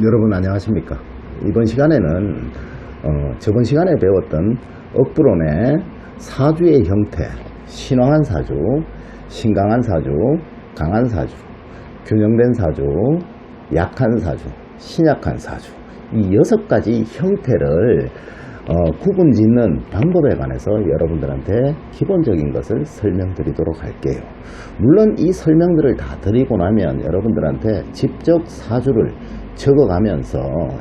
여러분 안녕하십니까. 이번 시간에는 저번 시간에 배웠던 억부론의 사주의 형태, 신왕한 사주, 신강한 사주, 강한 사주, 균형된 사주, 약한 사주, 신약한 사주, 이 6가지 형태를 구분짓는 방법에 관해서 여러분들한테 기본적인 것을 설명드리도록 할게요. 물론 이 설명들을 다 드리고 나면 여러분들한테 직접 사주를 적어가면서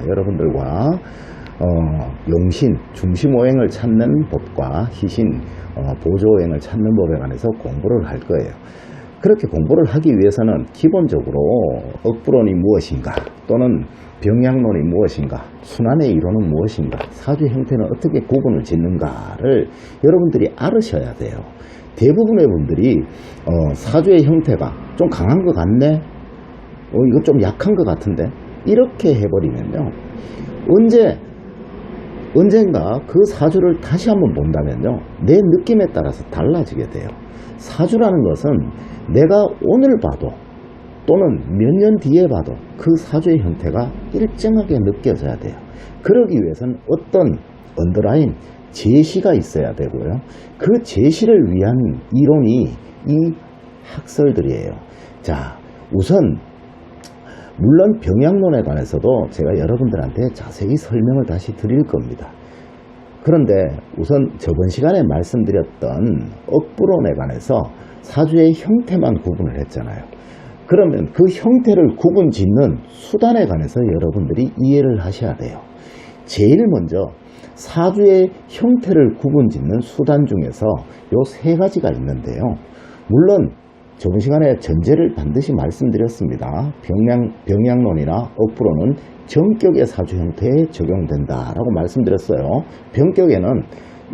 여러분들과 용신, 중심오행을 찾는 법과 희신, 보조오행을 찾는 법에 관해서 공부를 할 거예요. 그렇게 공부를 하기 위해서는 기본적으로 억부론이 무엇인가, 또는 병약론이 무엇인가, 순환의 이론은 무엇인가, 사주 형태는 어떻게 구분을 짓는가를 여러분들이 알으셔야 돼요. 대부분의 분들이 사주의 형태가 좀 강한 것 같네, 이거 좀 약한 것 같은데, 이렇게 해버리면요, 언젠가 그 사주를 다시 한번 본다면요, 내 느낌에 따라서 달라지게 돼요. 사주라는 것은 내가 오늘 봐도 또는 몇 년 뒤에 봐도 그 사주의 형태가 일정하게 느껴져야 돼요. 그러기 위해서는 어떤 언더라인, 제시가 있어야 되고요. 그 제시를 위한 이론이 이 학설들이에요. 자, 우선 물론 병약론에 관해서도 제가 여러분들한테 자세히 설명을 다시 드릴 겁니다. 그런데 우선 저번 시간에 말씀드렸던 억부론에 관해서 사주의 형태만 구분을 했잖아요. 그러면 그 형태를 구분 짓는 수단에 관해서 여러분들이 이해를 하셔야 돼요. 제일 먼저 사주의 형태를 구분 짓는 수단 중에서 요 3가지가 있는데요. 물론 저번 시간에 전제를 반드시 말씀드렸습니다. 병약론이나 억부론은 정격의 사주 형태에 적용된다라고 말씀드렸어요. 병격에는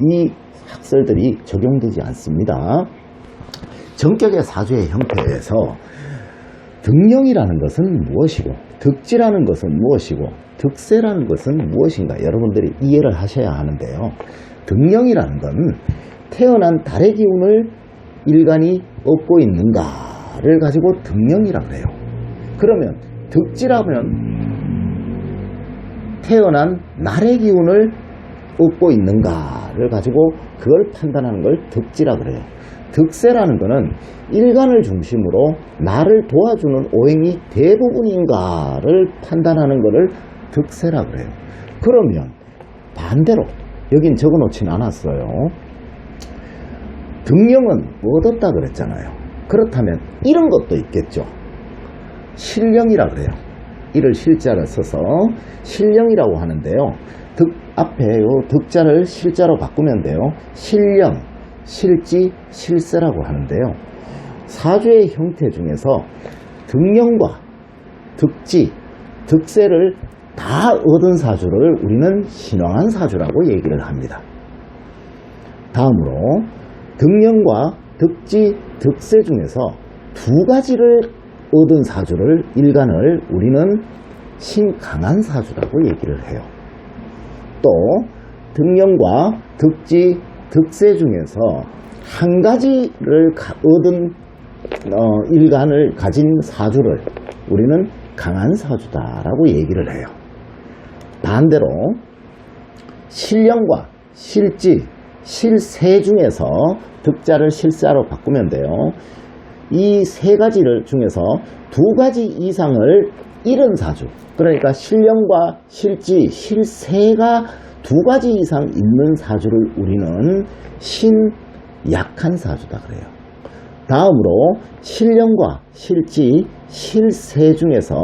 이 학설들이 적용되지 않습니다. 정격의 사주의 형태에서 등령이라는 것은 무엇이고, 득지라는 것은 무엇이고, 득세라는 것은 무엇인가 여러분들이 이해를 하셔야 하는데요. 등령이라는 건 태어난 달의 기운을 일간이 얻고 있는가를 가지고 등령이라고 해요. 그러면 득지라면 태어난 날의 기운을 얻고 있는가를 가지고 그걸 판단하는 걸 득지라고 해요. 득세라는 것은 일간을 중심으로 나를 도와주는 오행이 대부분인가를 판단하는 것을 득세라고 해요. 그러면 반대로 여긴 적어놓진 않았어요. 등령은 얻었다 그랬잖아요. 그렇다면 이런 것도 있겠죠. 신령이라 그래요. 이를 실자를 써서 신령이라고 하는데요. 앞에 요 득자를 실자로 바꾸면 돼요. 신령, 실지, 실세라고 하는데요. 사주의 형태 중에서 등령과 득지, 득세를 다 얻은 사주를 우리는 신왕한 사주라고 얘기를 합니다. 다음으로 등령과 득지, 득세 중에서 2가지를 얻은 사주를, 일간을 우리는 신강한 사주라고 얘기를 해요. 또 등령과 득지, 득세 중에서 1가지를 얻은 일간을 가진 사주를 우리는 강한 사주다라고 얘기를 해요. 반대로 신령과 실지, 실세 중에서 득자를 실자로 바꾸면 돼요. 이 3가지를 중에서 2가지 이상을 잃은 사주, 그러니까 신령과 실지, 실세가 2가지 이상 있는 사주를 우리는 신약한 사주다 그래요. 다음으로 신령과 실지, 실세 중에서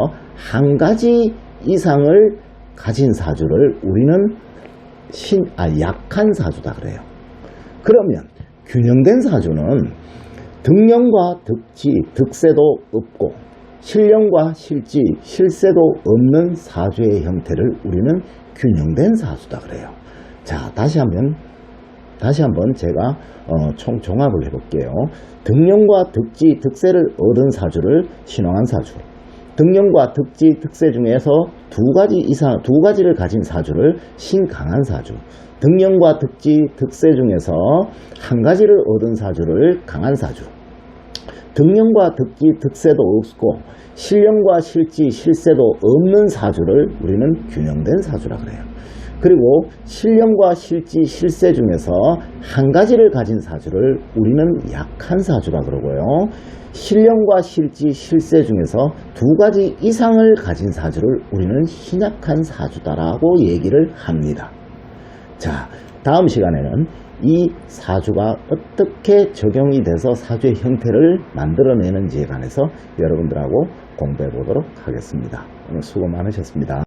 1가지 이상을 가진 사주를 우리는 약한 사주다 그래요. 그러면 균형된 사주는 등령과 득지, 득세도 없고 신령과 실지, 실세도 없는 사주의 형태를 우리는 균형된 사주다 그래요. 자, 다시 한번 제가 총 종합을 해볼게요. 등령과 득지, 득세를 얻은 사주를 신왕한 사주, 등령과 득지, 득세 중에서 2가지를 가진 사주를 신강한 사주, 등령과 득지, 득세 중에서 1가지를 얻은 사주를 강한 사주, 득령과 득기, 득세도 없고 실령과 실지, 실세도 없는 사주를 우리는 균형된 사주라 그래요. 그리고 실령과 실지, 실세 중에서 한 가지를 가진 사주를 우리는 약한 사주라 그러고요. 실령과 실지, 실세 중에서 두 가지 이상을 가진 사주를 우리는 신약한 사주다라고 얘기를 합니다. 자, 다음 시간에는 이 사주가 어떻게 적용이 돼서 사주의 형태를 만들어내는지에 관해서 여러분들하고 공부해 보도록 하겠습니다. 오늘 수고 많으셨습니다.